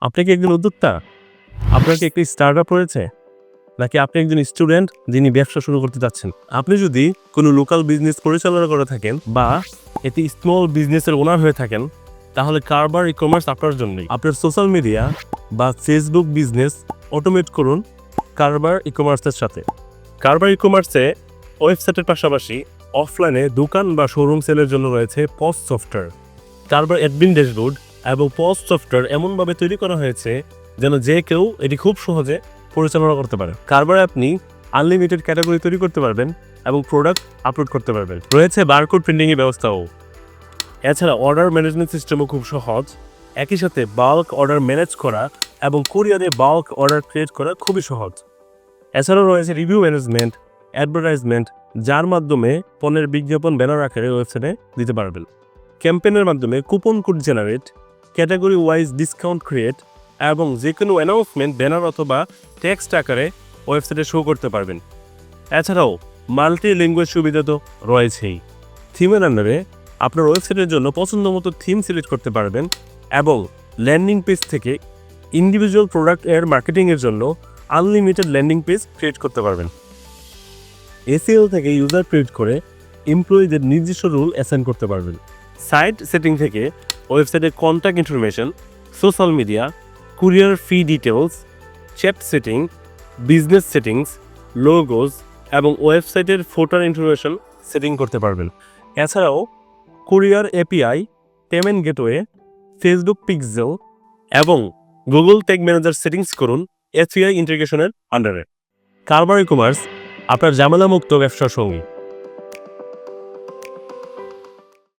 আপনি কি একজন উদ্যোক্তা? আপনার কি একটি স্টার্টআপ রয়েছে? নাকি আপনি একজন স্টুডেন্ট যিনি ব্যবসা শুরু করতে চাচ্ছেন? আপনি যদি কোনো লোকাল বিজনেস পরিচালনা করে থাকেন বা একটি স্মল বিজনেসের ওনার হয়ে থাকেন, তাহলে কারবার ই-কমার্স আপনার জন্যই। আপনার সোশ্যাল মিডিয়া বা ফেসবুক বিজনেস অটোমেট করুন কারবার ই-কমার্সের সাথে। কারবার ই-কমার্সে ওয়েবসাইটের পাশাপাশি অফলাইনে দোকান বা শোরুম সেলের জন্য রয়েছে পজ সফটওয়্যার। কারবার অ্যাডমিন ড্যাশবোর্ড এবং পজ সফটওয়্যার এমনভাবে তৈরি করা হয়েছে যেন যে কেউ এটি খুব সহজে পরিচালনা করতে পারে। কারবারে আপনি আনলিমিটেড ক্যাটাগরি তৈরি করতে পারবেন এবং প্রোডাক্ট আপলোড করতে পারবেন। রয়েছে বারকোড প্রিন্টিংয়ের ব্যবস্থাও। এছাড়া অর্ডার ম্যানেজমেন্ট সিস্টেমও খুব সহজ। একই সাথে বাল্ক অর্ডার ম্যানেজ করা এবং কুরিয়ারে বাল্ক অর্ডার ক্রিয়েট করা খুবই সহজ। এছাড়াও রয়েছে রিভিউ ম্যানেজমেন্ট, অ্যাডভার্টাইজমেন্ট, যার মাধ্যমে পণ্যের বিজ্ঞাপন ব্যানার আকারে ওয়েবসাইটে দিতে পারবেন। ক্যাম্পেইনের মাধ্যমে coupon code generate, category wise discount create এবং যে কোনো অ্যানাউন্সমেন্ট ব্যানার অথবা টেক্সট আকারে ওয়েবসাইটে শো করতে পারবেন। এছাড়াও মাল্টি ল্যাঙ্গুয়েজ সুবিধা তো রয়েছেই। থিমের আন্ডারে আপনার ওয়েবসাইটের জন্য পছন্দ মতো থিম সিলেক্ট করতে পারবেন এবং ল্যান্ডিং পেজ থেকে ইন্ডিভিজুয়াল প্রোডাক্ট এর মার্কেটিংয়ের জন্য আনলিমিটেড ল্যান্ডিং পেজ ক্রিয়েট করতে পারবেন। এসইও থেকে ইউজার ক্রিয়েট করে এমপ্লয়ীদের নির্দিষ্ট রুল অ্যাসাইন করতে পারবেন। সাইট সেটিং থেকে ওয়েবসাইটের contact information, social media, courier fee details, chat setting, business settings, logos এবং ওয়েবসাইটের ফোটার ইনফরমেশন সেটিং করতে পারবেন। এছাড়াও courier API, payment gateway, Facebook pixel এবং গুগল ট্যাগ ম্যানেজার সেটিংস করুন এসইআই ইন্টিগ্রেশনের আন্ডারে। কারবার ই-কমার্স আপনার ঝামেলামুক্ত ব্যবসার সঙ্গী।